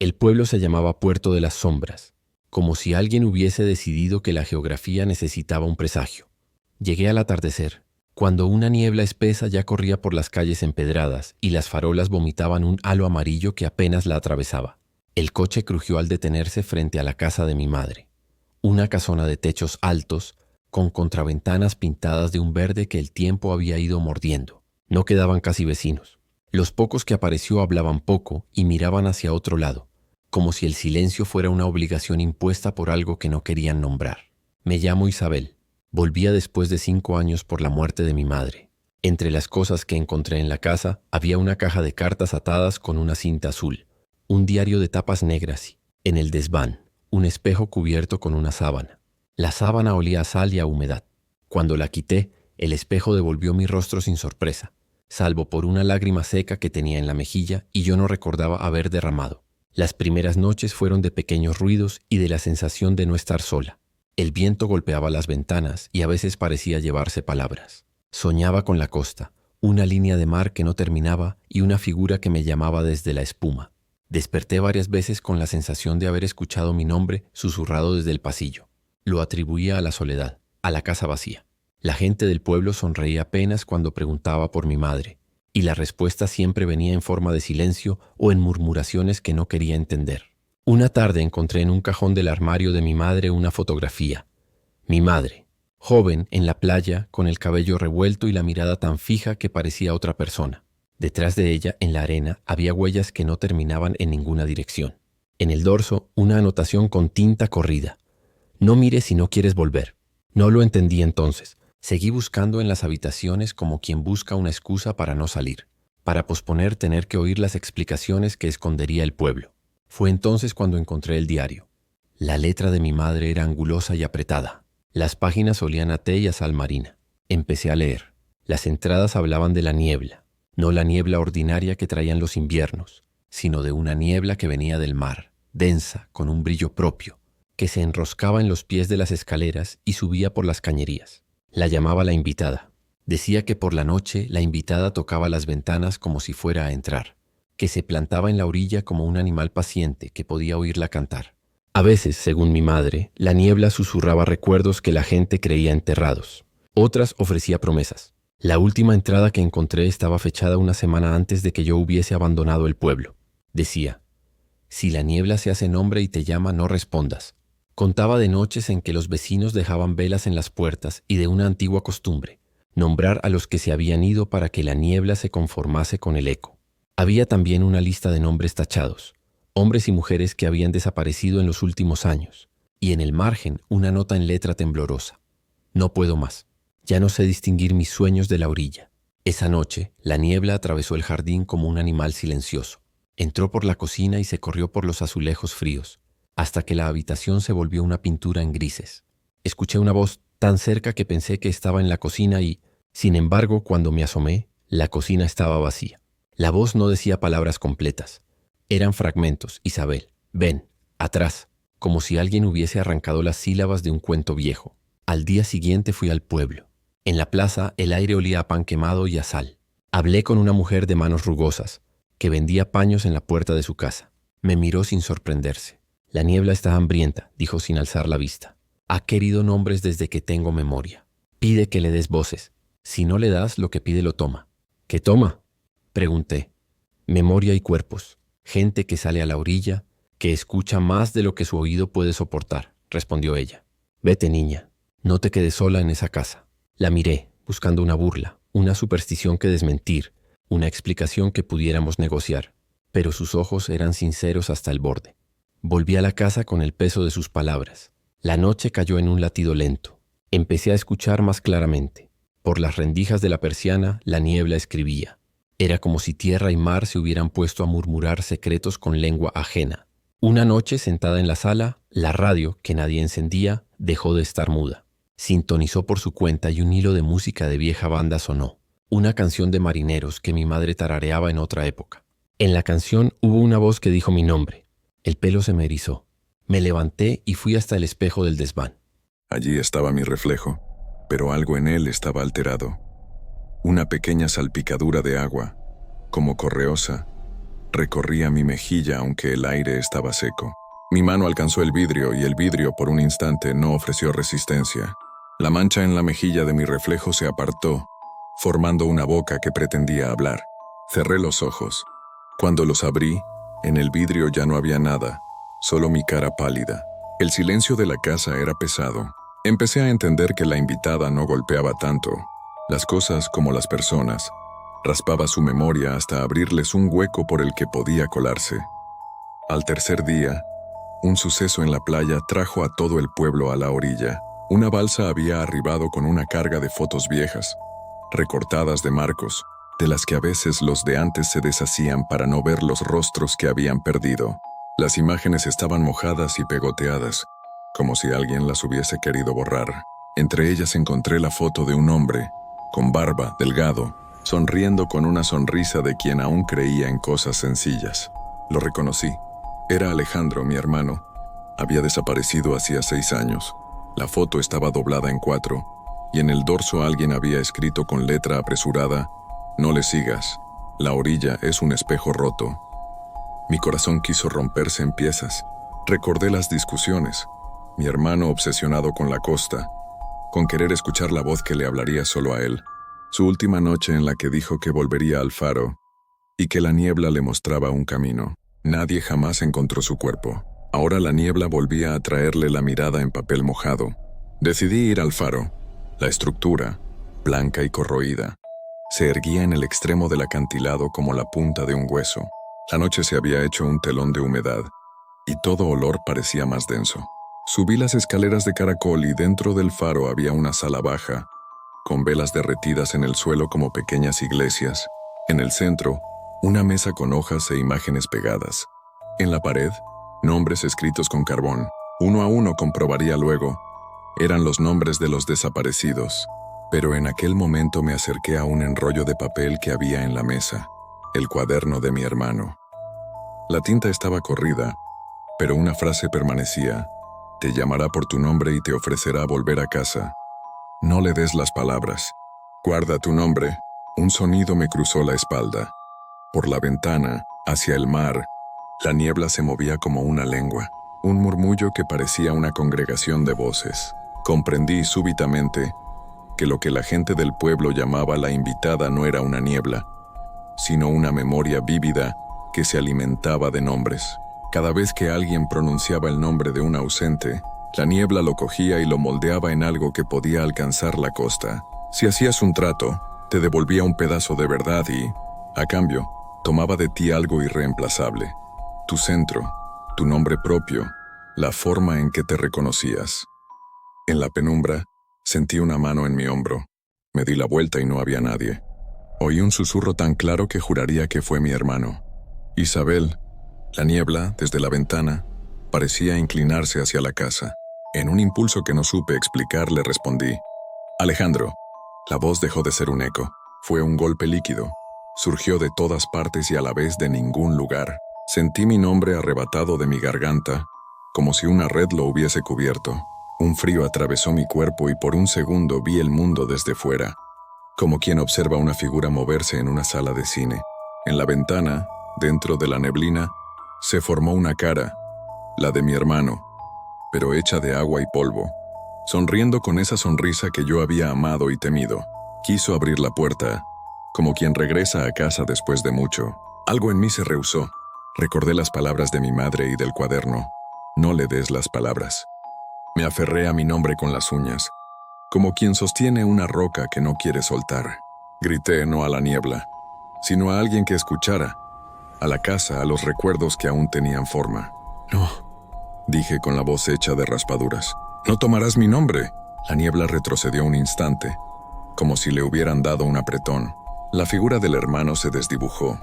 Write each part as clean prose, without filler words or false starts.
El pueblo se llamaba Puerto de las Sombras, como si alguien hubiese decidido que la geografía necesitaba un presagio. Llegué al atardecer, cuando una niebla espesa ya corría por las calles empedradas y las farolas vomitaban un halo amarillo que apenas la atravesaba. El coche crujió al detenerse frente a la casa de mi madre. Una casona de techos altos, con contraventanas pintadas de un verde que el tiempo había ido mordiendo. No quedaban casi vecinos. Los pocos que apareció hablaban poco y miraban hacia otro lado, como si el silencio fuera una obligación impuesta por algo que no querían nombrar. Me llamo Isabel. Volvía después de 5 años por la muerte de mi madre. Entre las cosas que encontré en la casa había una caja de cartas atadas con una cinta azul, un diario de tapas negras y, en el desván, un espejo cubierto con una sábana. La sábana olía a sal y a humedad. Cuando la quité, el espejo devolvió mi rostro sin sorpresa, salvo por una lágrima seca que tenía en la mejilla y yo no recordaba haber derramado. Las primeras noches fueron de pequeños ruidos y de la sensación de no estar sola. El viento golpeaba las ventanas y a veces parecía llevarse palabras. Soñaba con la costa, una línea de mar que no terminaba y una figura que me llamaba desde la espuma. Desperté varias veces con la sensación de haber escuchado mi nombre susurrado desde el pasillo. Lo atribuía a la soledad, a la casa vacía. La gente del pueblo sonreía apenas cuando preguntaba por mi madre, y la respuesta siempre venía en forma de silencio o en murmuraciones que no quería entender. Una tarde encontré en un cajón del armario de mi madre una fotografía. Mi madre, joven, en la playa, con el cabello revuelto y la mirada tan fija que parecía otra persona. Detrás de ella, en la arena, había huellas que no terminaban en ninguna dirección. En el dorso, una anotación con tinta corrida. No mires si no quieres volver. No lo entendí entonces. Seguí buscando en las habitaciones como quien busca una excusa para no salir, para posponer tener que oír las explicaciones que escondería el pueblo. Fue entonces cuando encontré el diario. La letra de mi madre era angulosa y apretada. Las páginas olían a té y a sal marina. Empecé a leer. Las entradas hablaban de la niebla, no la niebla ordinaria que traían los inviernos, sino de una niebla que venía del mar, densa, con un brillo propio, que se enroscaba en los pies de las escaleras y subía por las cañerías. La llamaba la invitada. Decía que por la noche la invitada tocaba las ventanas como si fuera a entrar, que se plantaba en la orilla como un animal paciente que podía oírla cantar. A veces, según mi madre, la niebla susurraba recuerdos que la gente creía enterrados. Otras ofrecía promesas. La última entrada que encontré estaba fechada una semana antes de que yo hubiese abandonado el pueblo. Decía: si la niebla se hace nombre y te llama, no respondas. Contaba de noches en que los vecinos dejaban velas en las puertas y de una antigua costumbre, nombrar a los que se habían ido para que la niebla se conformase con el eco. Había también una lista de nombres tachados, hombres y mujeres que habían desaparecido en los últimos años, y en el margen una nota en letra temblorosa: no puedo más, ya no sé distinguir mis sueños de la orilla. Esa noche, la niebla atravesó el jardín como un animal silencioso. Entró por la cocina y se corrió por los azulejos fríos, hasta que la habitación se volvió una pintura en grises. Escuché una voz tan cerca que pensé que estaba en la cocina y, sin embargo, cuando me asomé, la cocina estaba vacía. La voz no decía palabras completas. Eran fragmentos: Isabel, ven, atrás, como si alguien hubiese arrancado las sílabas de un cuento viejo. Al día siguiente fui al pueblo. En la plaza el aire olía a pan quemado y a sal. Hablé con una mujer de manos rugosas, que vendía paños en la puerta de su casa. Me miró sin sorprenderse. La niebla está hambrienta, dijo sin alzar la vista. Ha querido nombres desde que tengo memoria. Pide que le des voces. Si no le das, lo que pide lo toma. ¿Qué toma?, pregunté. Memoria y cuerpos. Gente que sale a la orilla, que escucha más de lo que su oído puede soportar, respondió ella. Vete, niña. No te quedes sola en esa casa. La miré, buscando una burla, una superstición que desmentir, una explicación que pudiéramos negociar. Pero sus ojos eran sinceros hasta el borde. Volví a la casa con el peso de sus palabras. La noche cayó en un latido lento. Empecé a escuchar más claramente. Por las rendijas de la persiana, la niebla escribía. Era como si tierra y mar se hubieran puesto a murmurar secretos con lengua ajena. Una noche, sentada en la sala, la radio, que nadie encendía, dejó de estar muda. Sintonizó por su cuenta y un hilo de música de vieja banda sonó. Una canción de marineros que mi madre tarareaba en otra época. En la canción hubo una voz que dijo mi nombre. El pelo se me erizó. Me levanté y fui hasta el espejo del desván. Allí estaba mi reflejo, pero algo en él estaba alterado. Una pequeña salpicadura de agua, como correosa, recorría mi mejilla aunque el aire estaba seco. Mi mano alcanzó el vidrio y el vidrio por un instante no ofreció resistencia. La mancha en la mejilla de mi reflejo se apartó, formando una boca que pretendía hablar. Cerré los ojos. Cuando los abrí, en el vidrio ya no había nada, solo mi cara pálida. El silencio de la casa era pesado. Empecé a entender que la invitada no golpeaba tanto. Las cosas como las personas. Raspaba su memoria hasta abrirles un hueco por el que podía colarse. Al tercer día, un suceso en la playa trajo a todo el pueblo a la orilla. Una balsa había arribado con una carga de fotos viejas, recortadas de marcos, de las que a veces los de antes se deshacían para no ver los rostros que habían perdido. Las imágenes estaban mojadas y pegoteadas, como si alguien las hubiese querido borrar. Entre ellas encontré la foto de un hombre, con barba, delgado, sonriendo con una sonrisa de quien aún creía en cosas sencillas. Lo reconocí. Era Alejandro, mi hermano. Había desaparecido hacía 6 años. La foto estaba doblada en 4, y en el dorso alguien había escrito con letra apresurada: «No le sigas, la orilla es un espejo roto». Mi corazón quiso romperse en piezas. Recordé las discusiones, mi hermano obsesionado con la costa, con querer escuchar la voz que le hablaría solo a él, su última noche en la que dijo que volvería al faro y que la niebla le mostraba un camino. Nadie jamás encontró su cuerpo. Ahora la niebla volvía a traerle la mirada en papel mojado. Decidí ir al faro. La estructura, blanca y corroída, se erguía en el extremo del acantilado como la punta de un hueso. La noche se había hecho un telón de humedad, y todo olor parecía más denso. Subí las escaleras de caracol y dentro del faro había una sala baja, con velas derretidas en el suelo como pequeñas iglesias. En el centro, una mesa con hojas e imágenes pegadas. En la pared, nombres escritos con carbón. Uno a uno comprobaría luego. Eran los nombres de los desaparecidos. Pero en aquel momento me acerqué a un enrollo de papel que había en la mesa. El cuaderno de mi hermano. La tinta estaba corrida, pero una frase permanecía: «Te llamará por tu nombre y te ofrecerá volver a casa. No le des las palabras. Guarda tu nombre». Un sonido me cruzó la espalda. Por la ventana, hacia el mar, la niebla se movía como una lengua, un murmullo que parecía una congregación de voces. Comprendí súbitamente que lo que la gente del pueblo llamaba la invitada no era una niebla, sino una memoria vívida que se alimentaba de nombres. Cada vez que alguien pronunciaba el nombre de un ausente, la niebla lo cogía y lo moldeaba en algo que podía alcanzar la costa. Si hacías un trato, te devolvía un pedazo de verdad y, a cambio, tomaba de ti algo irreemplazable. Tu centro, tu nombre propio, la forma en que te reconocías. En la penumbra, sentí una mano en mi hombro. Me di la vuelta y no había nadie. Oí un susurro tan claro que juraría que fue mi hermano. Isabel. La niebla, desde la ventana, parecía inclinarse hacia la casa. En un impulso que no supe explicar, le respondí: «Alejandro». La voz dejó de ser un eco. Fue un golpe líquido. Surgió de todas partes y a la vez de ningún lugar. Sentí mi nombre arrebatado de mi garganta, como si una red lo hubiese cubierto. Un frío atravesó mi cuerpo y por un segundo vi el mundo desde fuera, como quien observa una figura moverse en una sala de cine. En la ventana, dentro de la neblina, se formó una cara, la de mi hermano, pero hecha de agua y polvo, sonriendo con esa sonrisa que yo había amado y temido. Quiso abrir la puerta, como quien regresa a casa después de mucho. Algo en mí se rehusó. Recordé las palabras de mi madre y del cuaderno: «No le des las palabras». Me aferré a mi nombre con las uñas, como quien sostiene una roca que no quiere soltar. Grité no a la niebla, sino a alguien que escuchara, a la casa, a los recuerdos que aún tenían forma. «No», dije con la voz hecha de raspaduras. «No tomarás mi nombre». La niebla retrocedió un instante, como si le hubieran dado un apretón. La figura del hermano se desdibujó.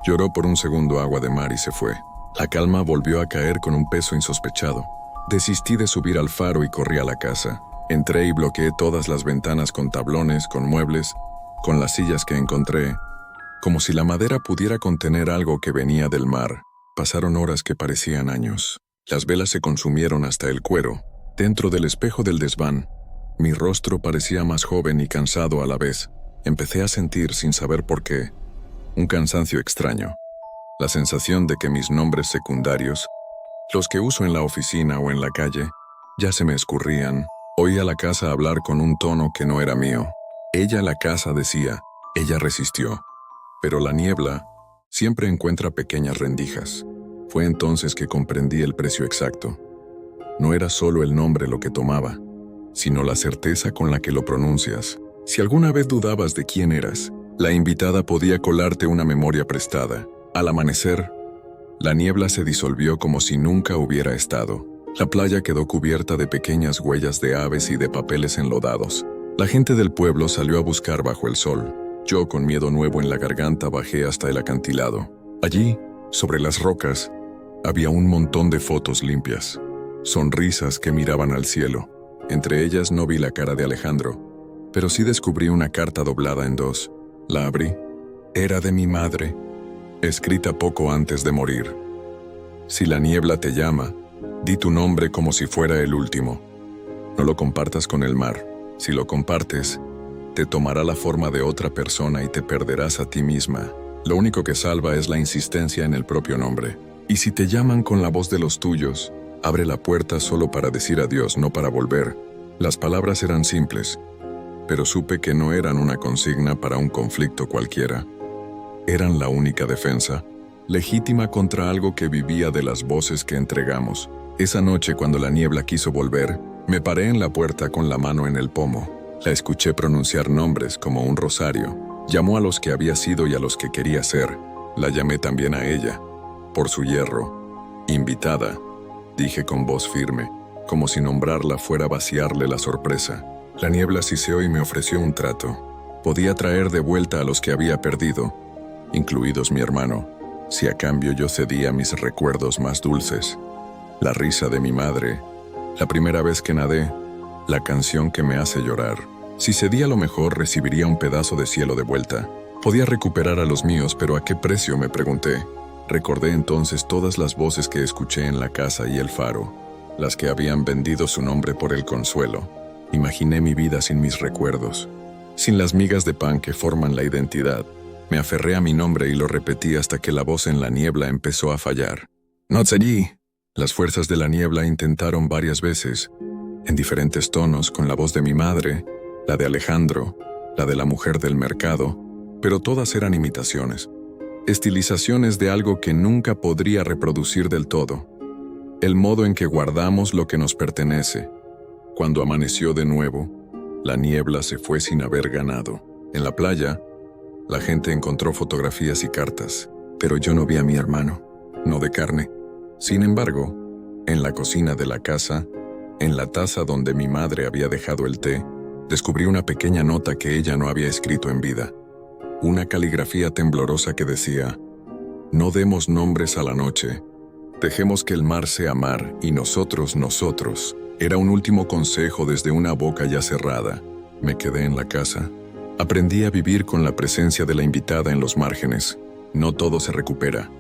Lloró por un segundo agua de mar y se fue. La calma volvió a caer con un peso insospechado. Desistí de subir al faro y corrí a la casa. Entré y bloqueé todas las ventanas con tablones, con muebles, con las sillas que encontré, como si la madera pudiera contener algo que venía del mar. Pasaron horas que parecían años. Las velas se consumieron hasta el cuero. Dentro del espejo del desván, mi rostro parecía más joven y cansado a la vez. Empecé a sentir, sin saber por qué, un cansancio extraño. La sensación de que mis nombres secundarios, los que uso en la oficina o en la calle, ya se me escurrían. Oí a la casa hablar con un tono que no era mío. Ella, la casa, decía, ella resistió. Pero la niebla siempre encuentra pequeñas rendijas. Fue entonces que comprendí el precio exacto. No era solo el nombre lo que tomaba, sino la certeza con la que lo pronuncias. Si alguna vez dudabas de quién eras, la invitada podía colarte una memoria prestada. Al amanecer, la niebla se disolvió como si nunca hubiera estado. La playa quedó cubierta de pequeñas huellas de aves y de papeles enlodados. La gente del pueblo salió a buscar bajo el sol. Yo, con miedo nuevo en la garganta, bajé hasta el acantilado. Allí, sobre las rocas, había un montón de fotos limpias, sonrisas que miraban al cielo. Entre ellas no vi la cara de Alejandro, pero sí descubrí una carta doblada en dos. La abrí. Era de mi madre, escrita poco antes de morir. Si la niebla te llama, di tu nombre como si fuera el último. No lo compartas con el mar. Si lo compartes, te tomará la forma de otra persona y te perderás a ti misma. Lo único que salva es la insistencia en el propio nombre. Y si te llaman con la voz de los tuyos, abre la puerta solo para decir adiós, no para volver. Las palabras eran simples, pero supe que no eran una consigna para un conflicto cualquiera. Eran la única defensa, legítima contra algo que vivía de las voces que entregamos. Esa noche, cuando la niebla quiso volver, me paré en la puerta con la mano en el pomo. La escuché pronunciar nombres como un rosario. Llamó a los que había sido y a los que quería ser. La llamé también a ella, por su hierro. Invitada, dije con voz firme, como si nombrarla fuera vaciarle la sorpresa. La niebla siseó y me ofreció un trato. Podía traer de vuelta a los que había perdido, incluidos mi hermano, si a cambio yo cedía mis recuerdos más dulces. La risa de mi madre, la primera vez que nadé, la canción que me hace llorar. Si cedía lo mejor, recibiría un pedazo de cielo de vuelta. Podía recuperar a los míos, pero ¿a qué precio?, me pregunté. Recordé entonces todas las voces que escuché en la casa y el faro, las que habían vendido su nombre por el consuelo. Imaginé mi vida sin mis recuerdos, sin las migas de pan que forman la identidad. Me aferré a mi nombre y lo repetí hasta que la voz en la niebla empezó a fallar. «No sé allí». Las fuerzas de la niebla intentaron varias veces, en diferentes tonos, con la voz de mi madre, la de Alejandro, la de la mujer del mercado, pero todas eran imitaciones, estilizaciones de algo que nunca podría reproducir del todo. El modo en que guardamos lo que nos pertenece. Cuando amaneció de nuevo, la niebla se fue sin haber ganado. En la playa, la gente encontró fotografías y cartas, pero yo no vi a mi hermano, no de carne. Sin embargo, en la cocina de la casa, en la taza donde mi madre había dejado el té, descubrí una pequeña nota que ella no había escrito en vida. Una caligrafía temblorosa que decía: «No demos nombres a la noche. Dejemos que el mar sea mar y nosotros, nosotros». Era un último consejo desde una boca ya cerrada. Me quedé en la casa. Aprendí a vivir con la presencia de la invitada en los márgenes. No todo se recupera.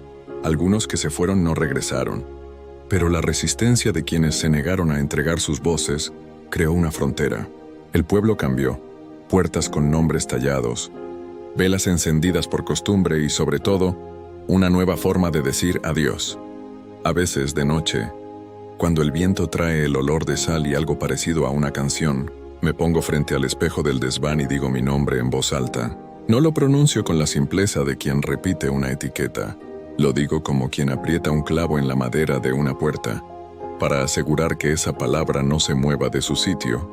Algunos que se fueron no regresaron. Pero la resistencia de quienes se negaron a entregar sus voces creó una frontera. El pueblo cambió. Puertas con nombres tallados, velas encendidas por costumbre y, sobre todo, una nueva forma de decir adiós. A veces, de noche, cuando el viento trae el olor de sal y algo parecido a una canción, me pongo frente al espejo del desván y digo mi nombre en voz alta. No lo pronuncio con la simpleza de quien repite una etiqueta. Lo digo como quien aprieta un clavo en la madera de una puerta, para asegurar que esa palabra no se mueva de su sitio.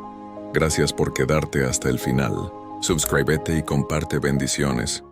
Gracias por quedarte hasta el final. Suscríbete y comparte. Bendiciones.